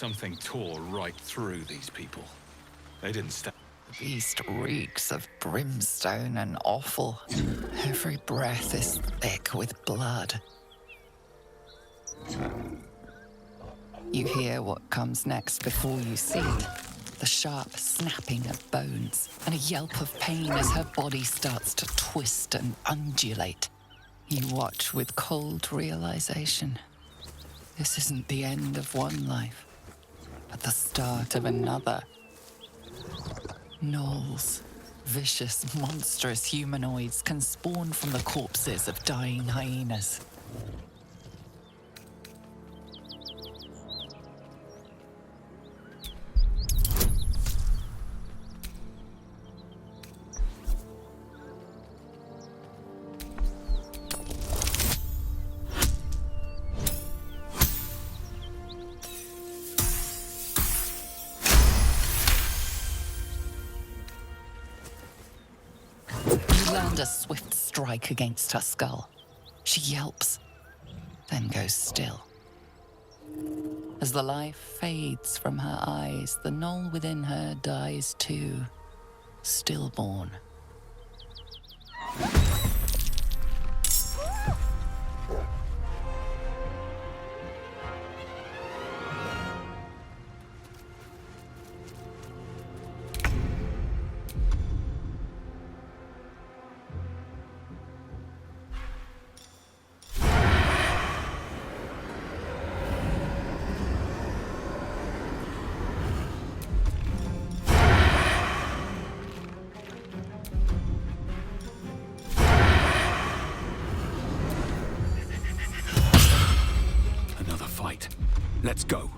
Something tore right through these people. They didn't stand. The beast reeks of brimstone and offal. Every breath is thick with blood. You hear what comes next before you see it. The sharp snapping of bones and a yelp of pain as her body starts to twist and undulate. You watch with cold realization. This isn't the end of one life, but the start of another. Gnolls, vicious, monstrous humanoids can spawn from the corpses of dying hyenas. A swift strike against her skull. She yelps, then goes still. As the life fades from her eyes, the gnoll within her dies too, stillborn. Let's go.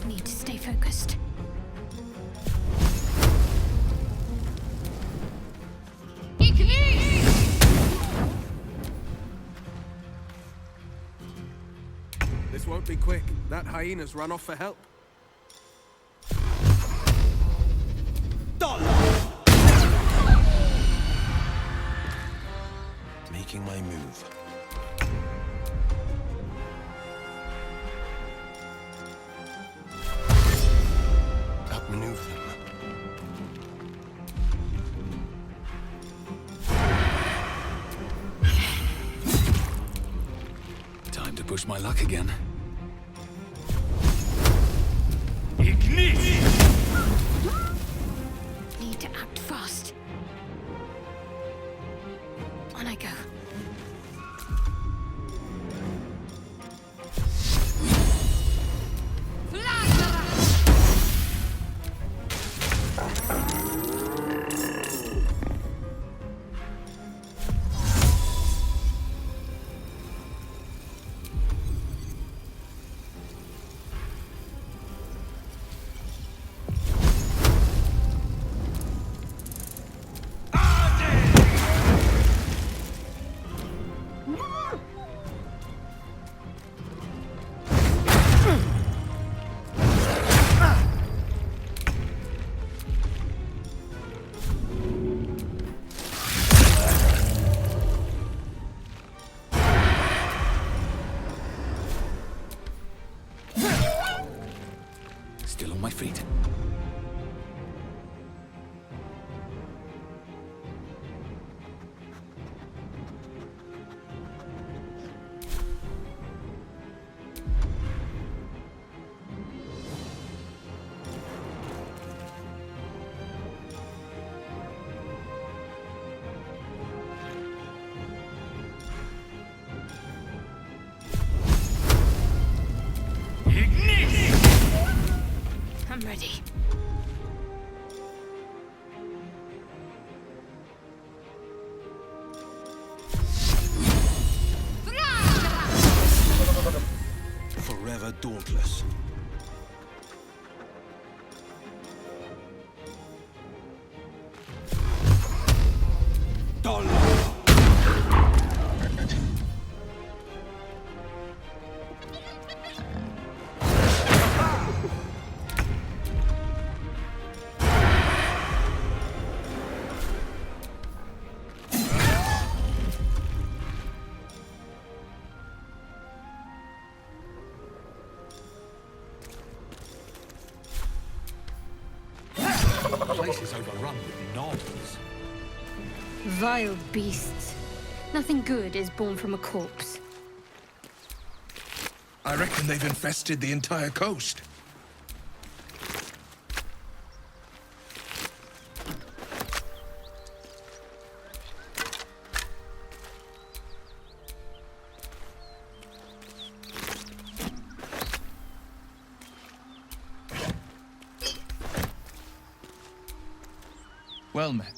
Need to stay focused. This won't be quick. That hyena's run off for help. Making my move. Outmaneuver them. Time to push my luck again. Need to act fast. On I go. Still on my feet. I'm ready. Forever dauntless. The place is overrun with gnolls. Vile beasts. Nothing good is born from a corpse. I reckon they've infested the entire coast. Well met.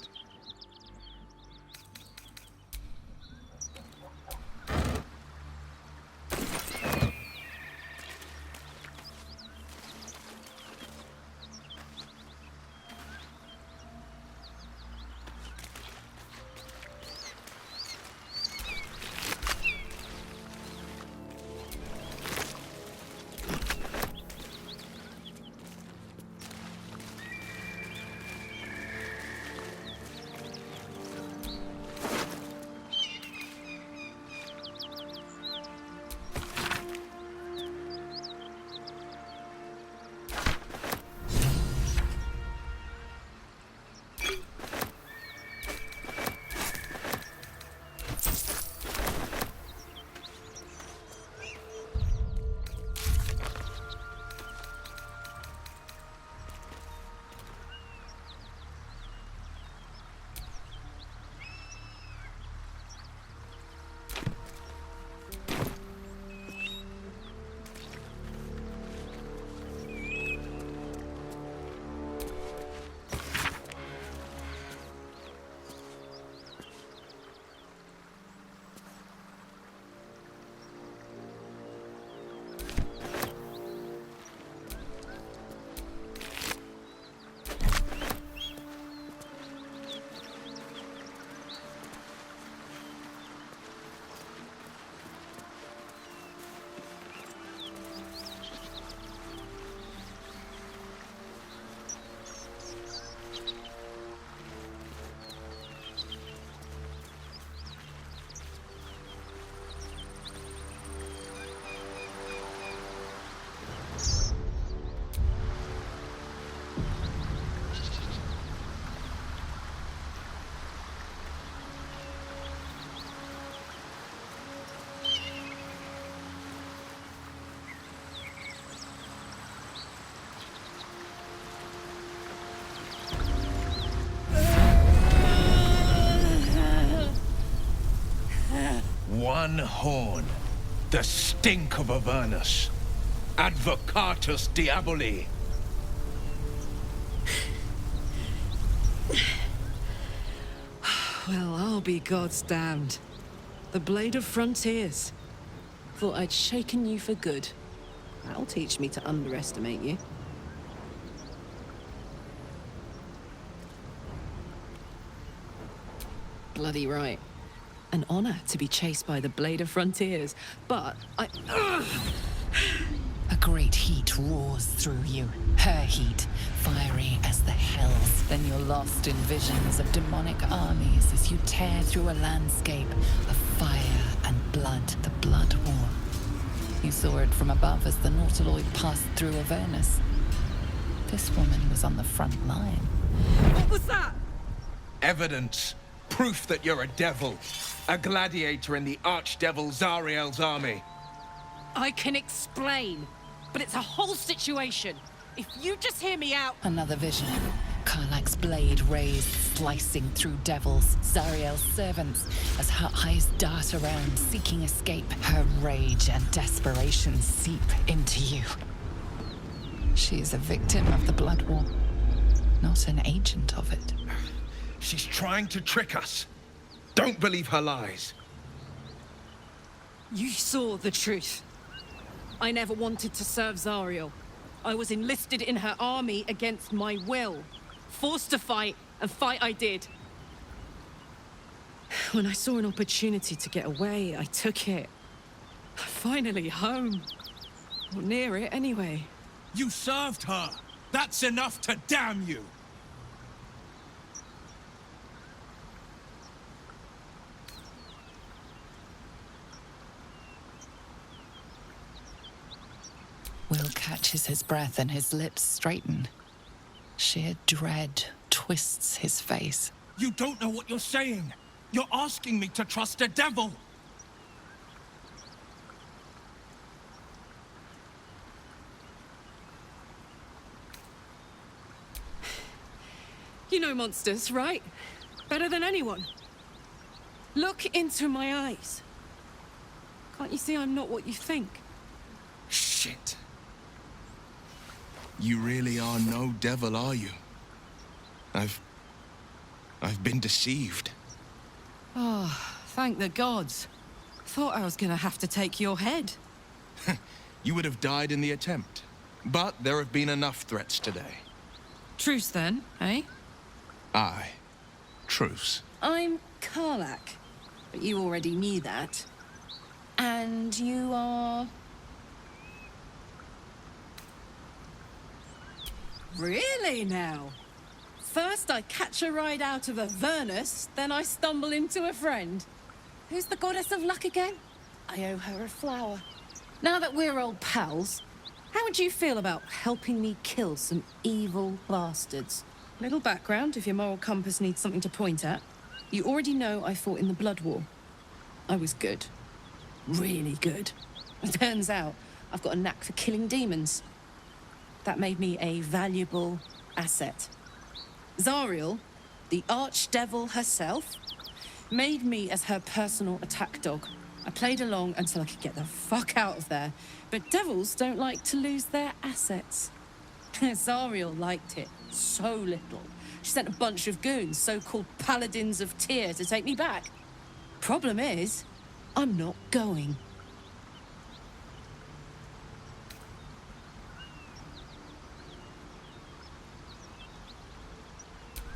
One horn. The stink of Avernus. Advocatus Diaboli. Well, I'll be God's damned. The Blade of Frontiers. Thought I'd shaken you for good. That'll teach me to underestimate you. Bloody right. An honor to be chased by the Blade of Frontiers, but I... A great heat roars through you. Her heat, fiery as the hells. Then you're lost in visions of demonic armies as you tear through a landscape of fire and blood. The Blood War. You saw it from above as the Nautiloid passed through Avernus. This woman was on the front line. What was that? Evidence. Proof that you're a devil. A gladiator in the archdevil Zariel's army. I can explain, but it's a whole situation. If you just hear me out... Another vision. Karlach's blade raised, slicing through devils, Zariel's servants, as her eyes dart around, seeking escape. Her rage and desperation seep into you. She is a victim of the Blood War, not an agent of it. She's trying to trick us. Don't believe her lies. You saw the truth. I never wanted to serve Zariel. I was enlisted in her army against my will. Forced to fight, and fight I did. When I saw an opportunity to get away, I took it. Finally home. Or near it, anyway. You served her. That's enough to damn you. Will catches his breath and his lips straighten. Sheer dread twists his face. You don't know what you're saying. You're asking me to trust a devil. You know monsters, right? Better than anyone. Look into my eyes. Can't you see I'm not what you think? Shit. You really are no devil, are you? I've been deceived. Oh, thank the gods. Thought I was gonna have to take your head. You would have died in the attempt. But there have been enough threats today. Truce then, eh? Aye. Truce. I'm Karlak, but you already knew that. And you are... Really now? First I catch a ride out of Avernus, then I stumble into a friend. Who's the goddess of luck again? I owe her a flower. Now that we're old pals, how would you feel about helping me kill some evil bastards? Little background if your moral compass needs something to point at. You already know I fought in the Blood War. I was good. Really good. It turns out I've got a knack for killing demons. That made me a valuable asset. Zariel, the archdevil herself, made me as her personal attack dog. I played along until I could get the fuck out of there. But devils don't like to lose their assets. Zariel liked it so little. She sent a bunch of goons, so-called paladins of Tyr, to take me back. Problem is, I'm not going.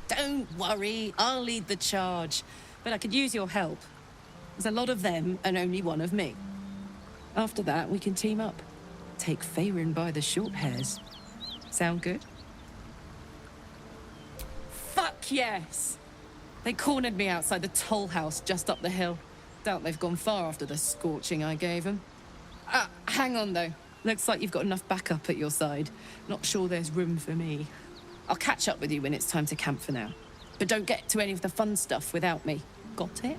Don't worry, I'll lead the charge. But I could use your help. There's a lot of them and only one of me. After that, we can team up. Take Faerun by the short hairs. Sound good? Fuck yes! They cornered me outside the toll house just up the hill. Doubt they've gone far after the scorching I gave them. Hang on though. Looks like you've got enough backup at your side. Not sure there's room for me. I'll catch up with you when it's time to camp for now. But don't get to any of the fun stuff without me. Got it?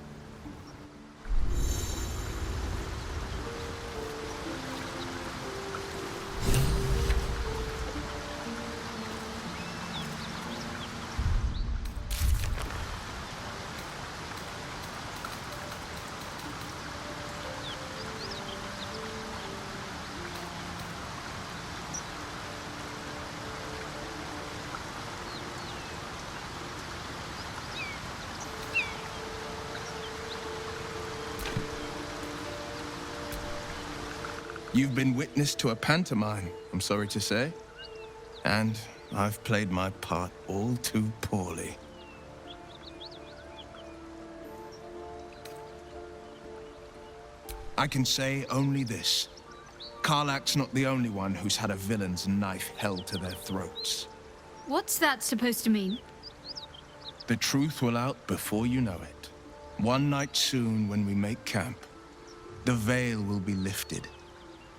You've been witness to a pantomime, I'm sorry to say. And I've played my part all too poorly. I can say only this. Karlak's not the only one who's had a villain's knife held to their throats. What's that supposed to mean? The truth will out before you know it. One night soon, when we make camp, the veil will be lifted,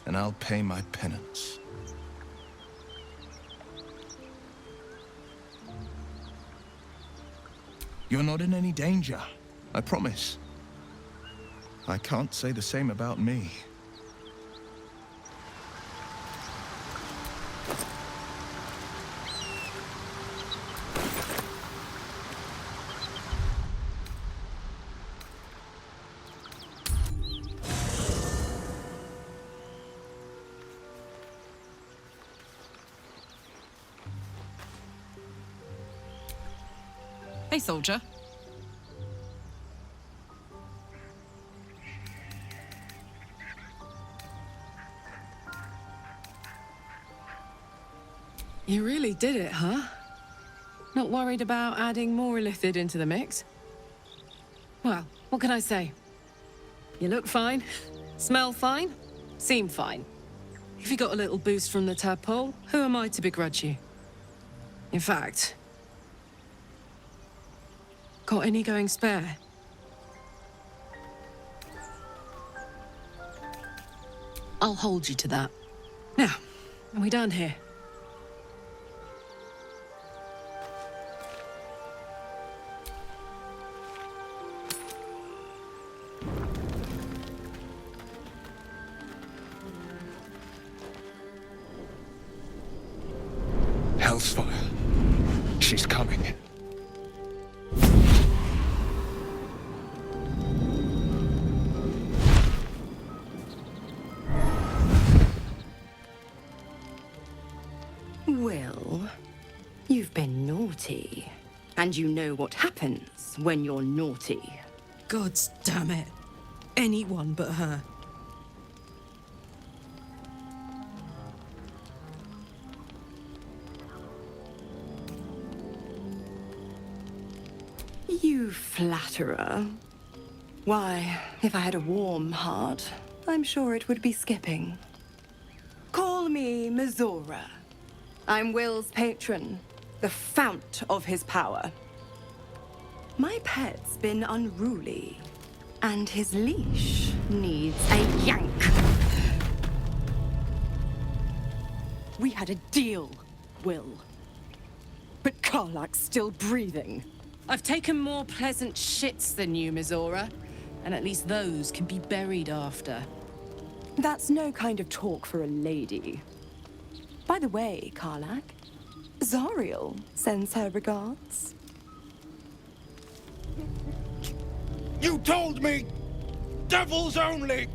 and I'll pay my penance. You're not in any danger, I promise. I can't say the same about me. Hey, soldier. You really did it, huh? Not worried about adding more illithid into the mix? Well, what can I say? You look fine, smell fine, seem fine. If you got a little boost from the tadpole, who am I to begrudge you? In fact, got any going spare? I'll hold you to that. Now, are we done here? Hellsfire. She's coming. Will, you've been naughty. And you know what happens when you're naughty. God damn it. Anyone but her. You flatterer. Why, if I had a warm heart, I'm sure it would be skipping. Call me Mizora. I'm Will's patron, the fount of his power. My pet's been unruly, and his leash needs a yank. We had a deal, Will. But Karlak's still breathing. I've taken more pleasant shits than you, Mizora. And at least those can be buried after. That's no kind of talk for a lady. By the way, Karlak, Zariel sends her regards. You told me! Devils only!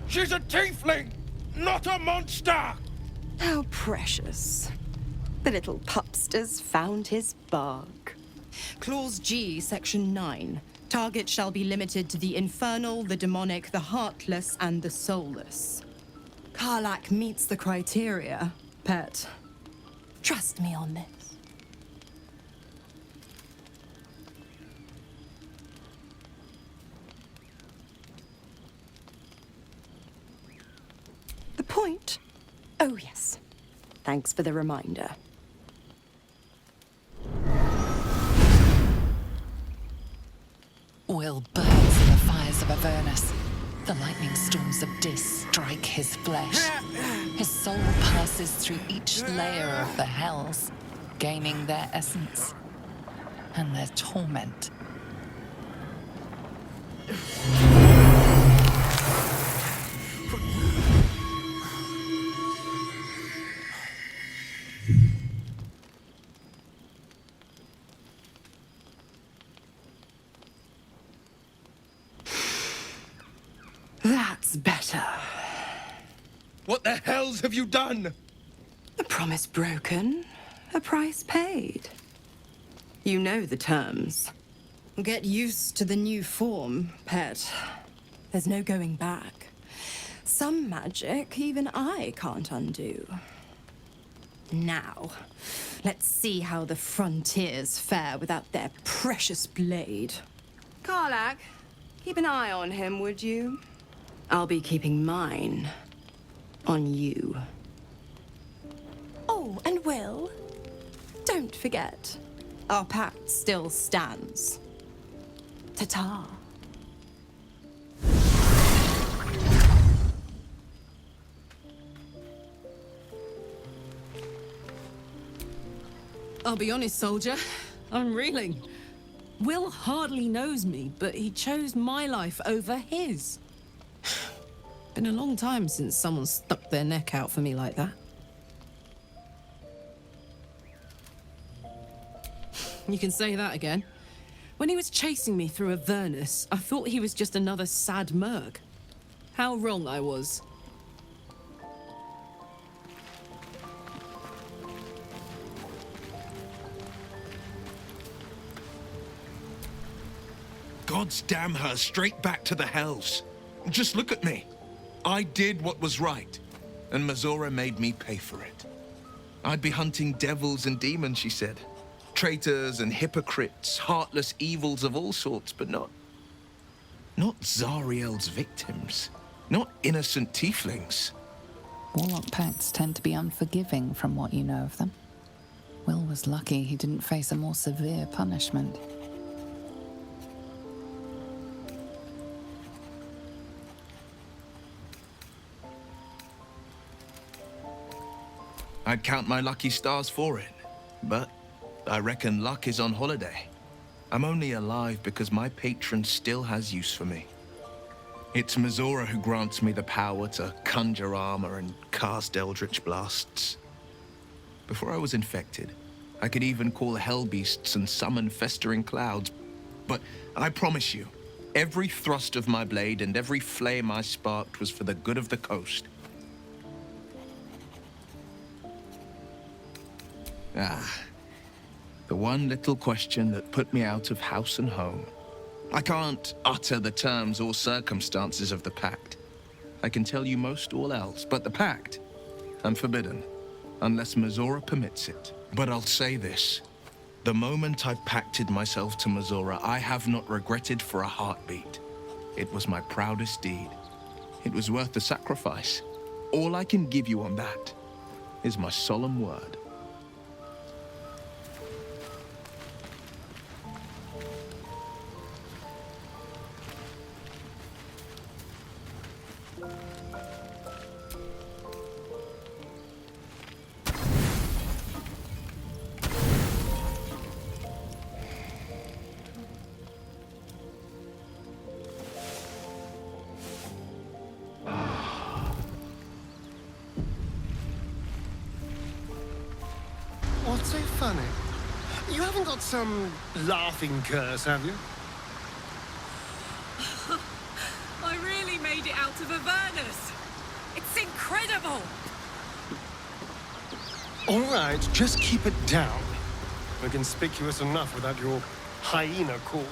She's a tiefling, not a monster! How precious. The little pupster's found his bark. Clause G, Section 9. Target shall be limited to the infernal, the demonic, the heartless, and the soulless. Karlak meets the criteria, pet. Trust me on this. The point? Oh, yes. Thanks for the reminder. Will burns in the fires of Avernus. The lightning storms of Dis strike his flesh. His soul passes through each layer of the hells, gaining their essence and their torment. That's better. What the hells have you done? A promise broken, a price paid. You know the terms. Get used to the new form, pet. There's no going back. Some magic even I can't undo. Now, let's see how the frontiers fare without their precious blade. Karlak, keep an eye on him, would you? I'll be keeping mine on you. Oh, and Will, don't forget, Our pact still stands. ta-ta. I'll be honest, soldier. I'm reeling. Will hardly knows me, but he chose my life over his. Been a long time since someone stuck their neck out for me like that. You can say that again. When he was chasing me through Avernus, I thought he was just another sad merc. How wrong I was. God's damn her straight back to the hells. Just look at me. I did what was right, and Mizora made me pay for it. I'd be hunting devils and demons, she said. Traitors and hypocrites, heartless evils of all sorts, but not Zariel's victims. Not innocent tieflings. Warlock pacts tend to be unforgiving from what you know of them. Will was lucky he didn't face a more severe punishment. I'd count my lucky stars for it, but I reckon luck is on holiday. I'm only alive because my patron still has use for me. It's Mizora who grants me the power to conjure armor and cast eldritch blasts. Before I was infected, I could even call hell beasts and summon festering clouds. But I promise you, every thrust of my blade and every flame I sparked was for the good of the coast. The one little question that put me out of house and home. I can't utter the terms or circumstances of the pact. I can tell you most all else, but the pact, I'm forbidden, unless Mizora permits it. But I'll say this. The moment I pacted myself to Mizora, I have not regretted for a heartbeat. It was my proudest deed. It was worth the sacrifice. All I can give you on that is my solemn word. What's so funny? You haven't got some laughing curse, have you? I really made it out of Avernus. It's incredible. All right, just keep it down. We're conspicuous enough without your hyena call.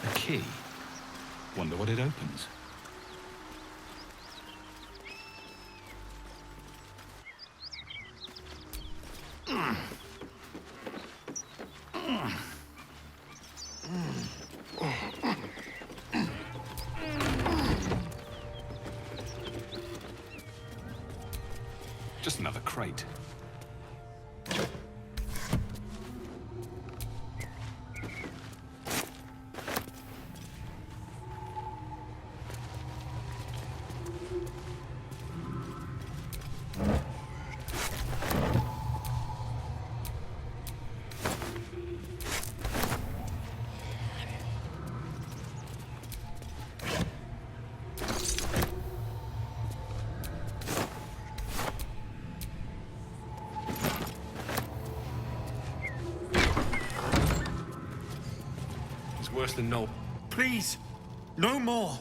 A key? Wonder what it opens. Just another crate. Worse than no. Please, no more.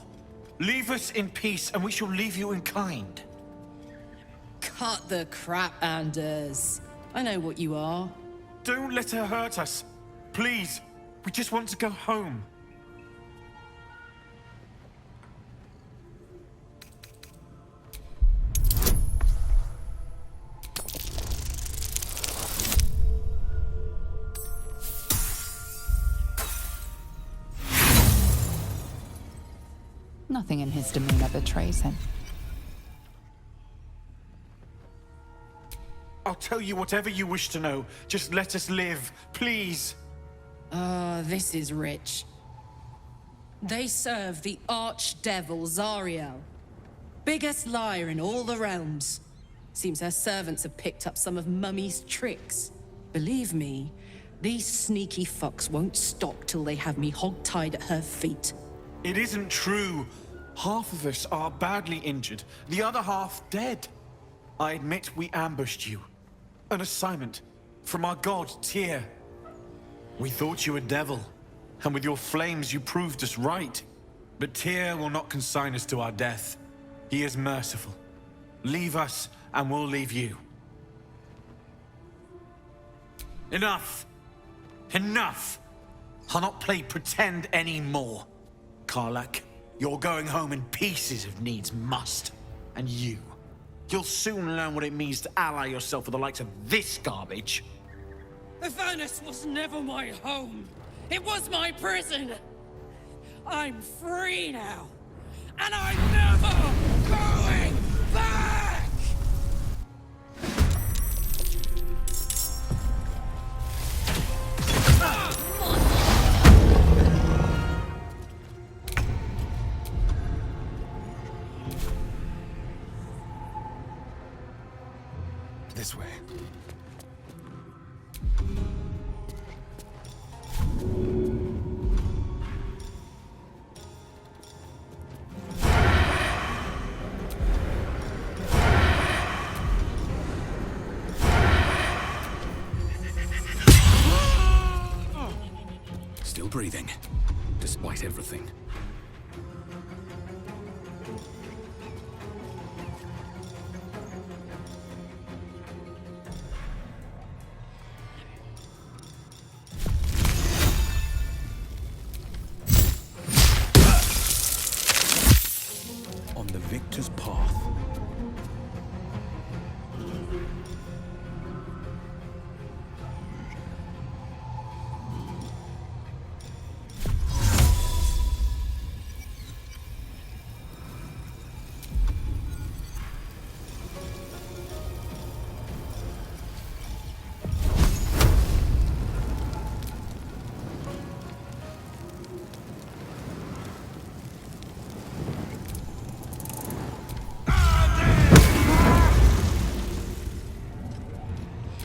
Leave us in peace, and we shall leave you in kind. Cut the crap, Anders. I know what you are. Don't let her hurt us. Please, we just want to go home. Nothing in his demeanor betrays him. I'll tell you whatever you wish to know. Just let us live, please. This is rich. They serve the archdevil Zariel. Biggest liar in all the realms. Seems her servants have picked up some of Mummy's tricks. Believe me, these sneaky fucks won't stop till they have me hog-tied at her feet. It isn't true. Half of us are badly injured, the other half dead. I admit we ambushed you. An assignment from our god, Tyr. We thought you a devil, and with your flames you proved us right. But Tyr will not consign us to our death. He is merciful. Leave us, and we'll leave you. Enough! Enough! I'll not play pretend anymore. Karlak, you're going home in pieces if needs must. And you'll soon learn what it means to ally yourself with the likes of this garbage. Avernus was never my home. It was my prison. I'm free now. And I'm never going back! This way. breathing, despite everything. On the victor's path.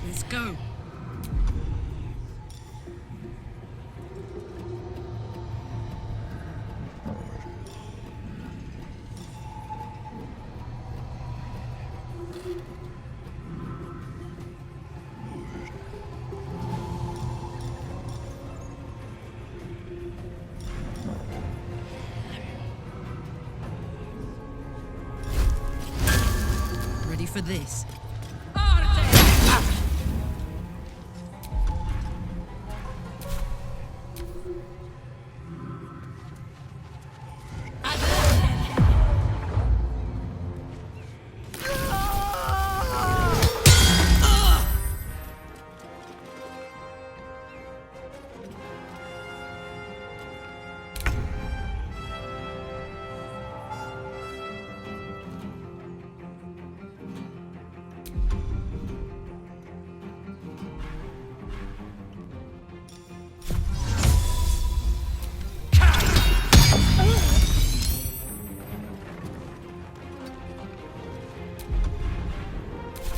Let's go. Ready for this?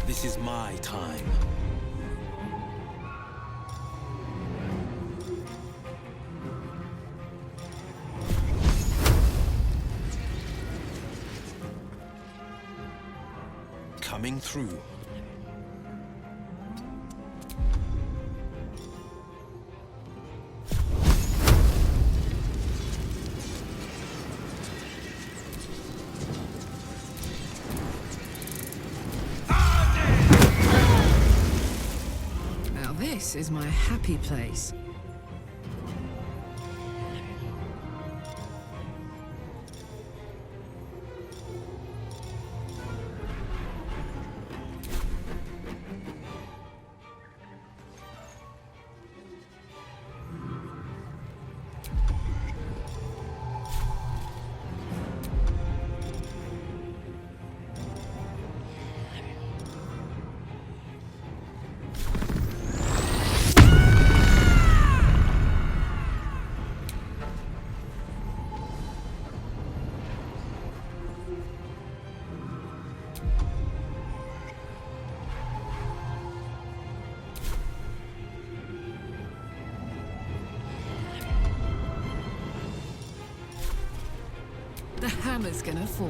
This is my time. Coming through. This is my happy place. The hammer's gonna fall.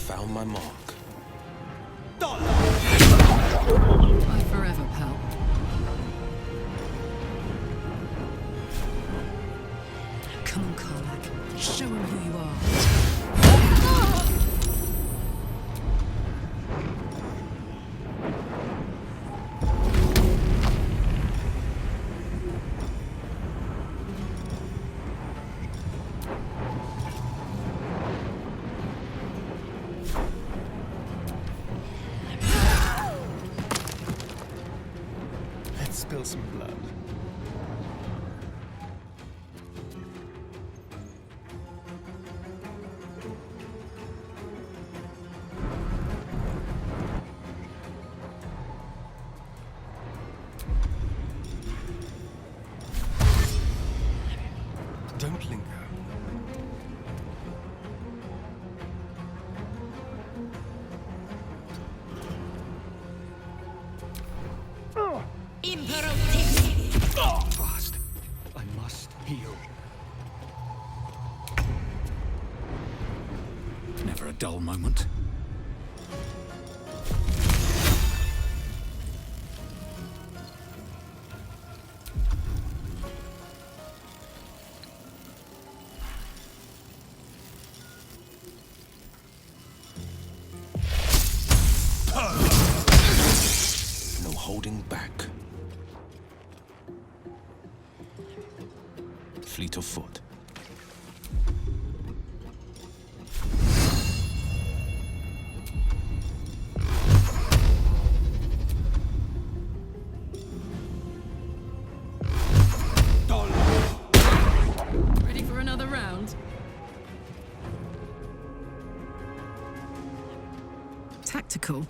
Found my mark. Bye forever, pal. Come on, Karlach. Show him who you are. Let's spill some blood. Don't linger. Fast. I must heal. Never a dull moment. No holding back. Fleet of foot. Ready for another round? Tactical.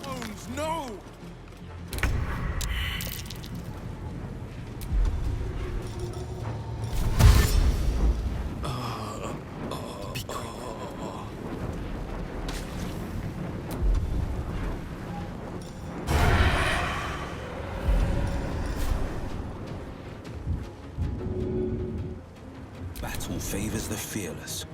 Bones, no! Battle favors the fearless.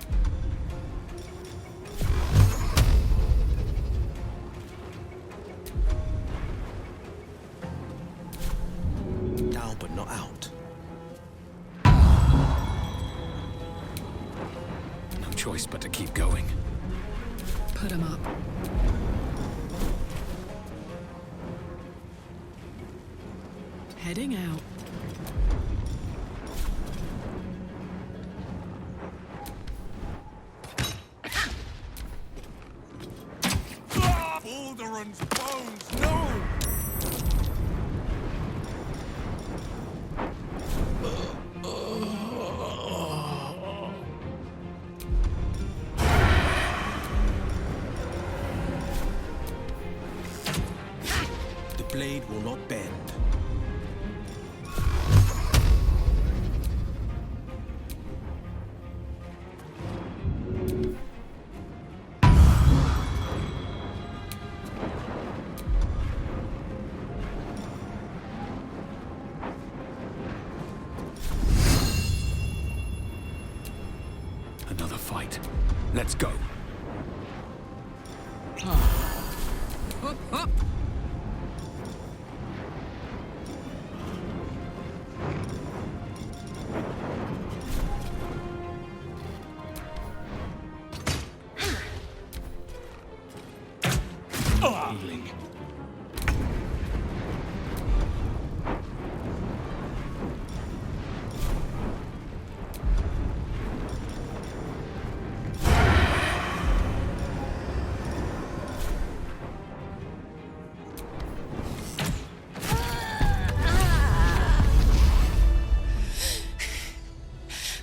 Down but not out. No choice but to keep going. Put him up. Heading out. Baldur's bones, no! The blade will not bend. Another fight. Let's go. Up, up. Healing.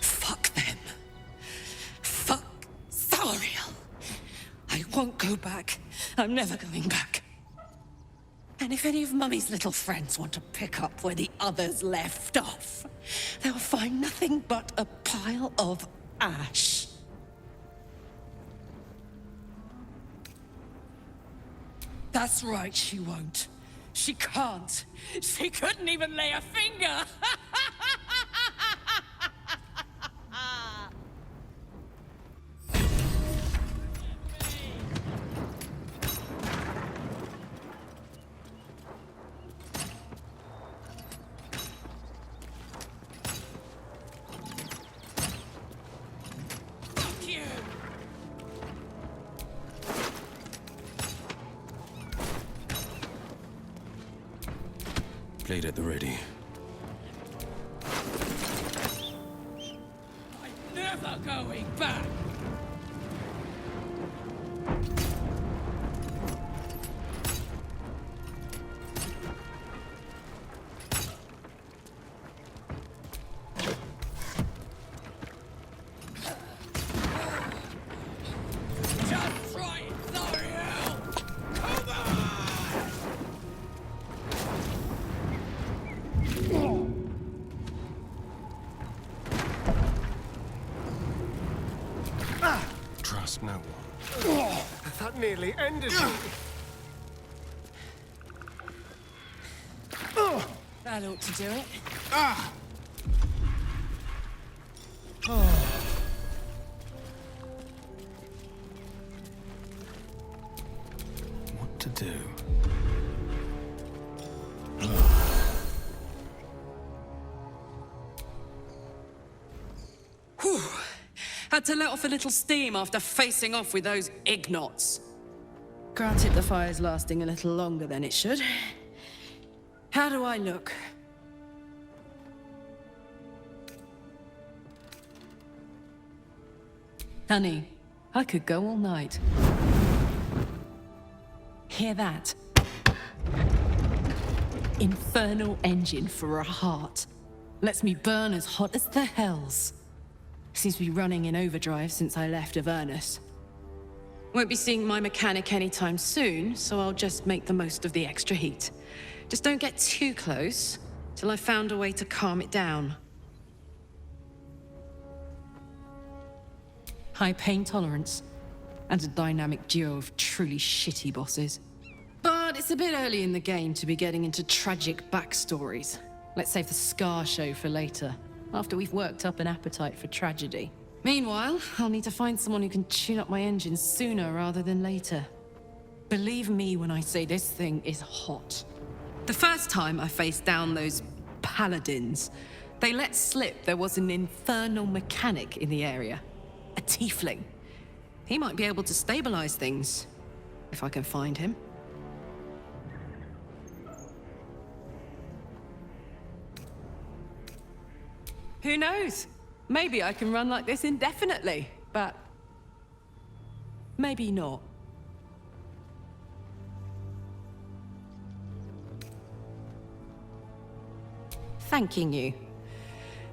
Fuck them. Fuck Thariel. I won't go back. I'm never going back. And if any of Mummy's little friends want to pick up where the others left off, they'll find nothing but a pile of ash. That's right, she won't. She can't. She couldn't even lay a finger. Fuck you. Blade at the ready. I'm never going back. Just try it, Larian! Come on! Trust no one. That nearly ended me. That ought to do it. What to do? Whew. Had to let off a little steam after facing off with those ignots. Granted, the fire's lasting a little longer than it should. How do I look? Honey, I could go all night. Hear that? Infernal engine for a heart. Lets me burn as hot as the hells. Seems to be running in overdrive since I left Avernus. Won't be seeing my mechanic anytime soon, so I'll just make the most of the extra heat. Just don't get too close, till I've found a way to calm it down. High pain tolerance, and a dynamic duo of truly shitty bosses. But it's a bit early in the game to be getting into tragic backstories. Let's save the Scar show for later, after we've worked up an appetite for tragedy. Meanwhile, I'll need to find someone who can tune up my engine sooner rather than later. Believe me when I say this thing is hot. The first time I faced down those paladins, they let slip there was an infernal mechanic in the area. A tiefling. He might be able to stabilize things, if I can find him. Who knows? Maybe I can run like this indefinitely, but maybe not. Thanking you.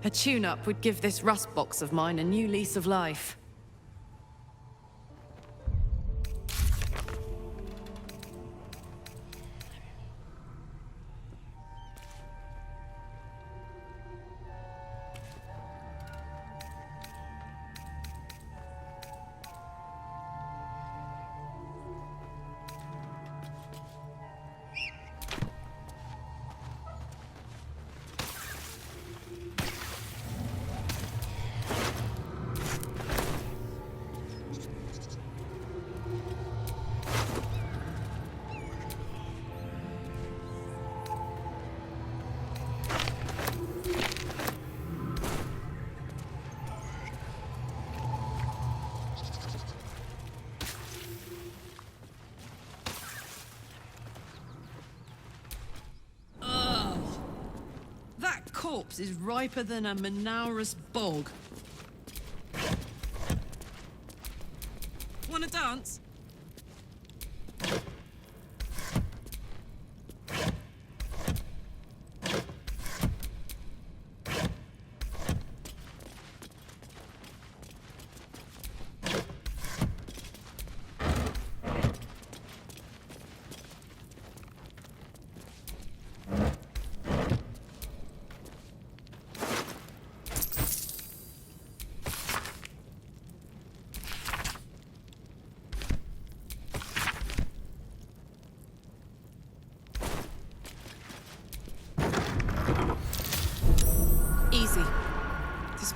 A tune-up would give this rust box of mine a new lease of life. Corpse is riper than a Manaurus bog. Wanna dance?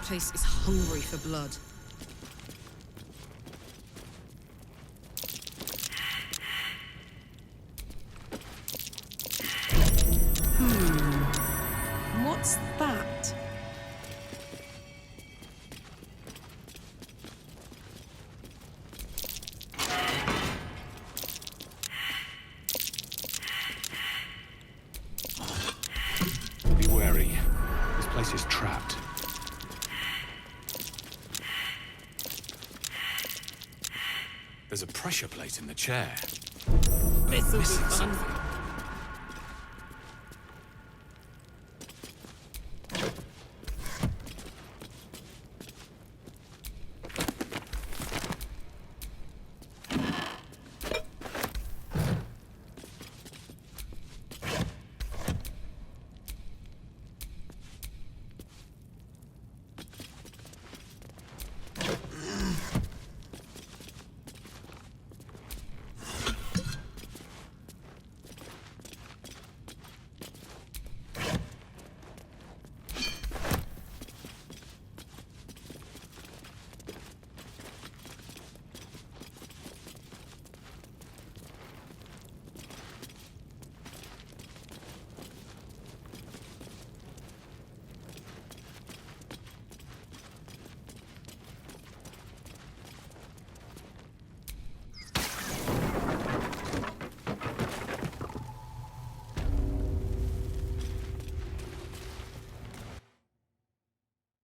place is hungry for blood. What's that? Be wary. This place is trapped. There's a pressure plate in the chair. This'll be Missing fun. something.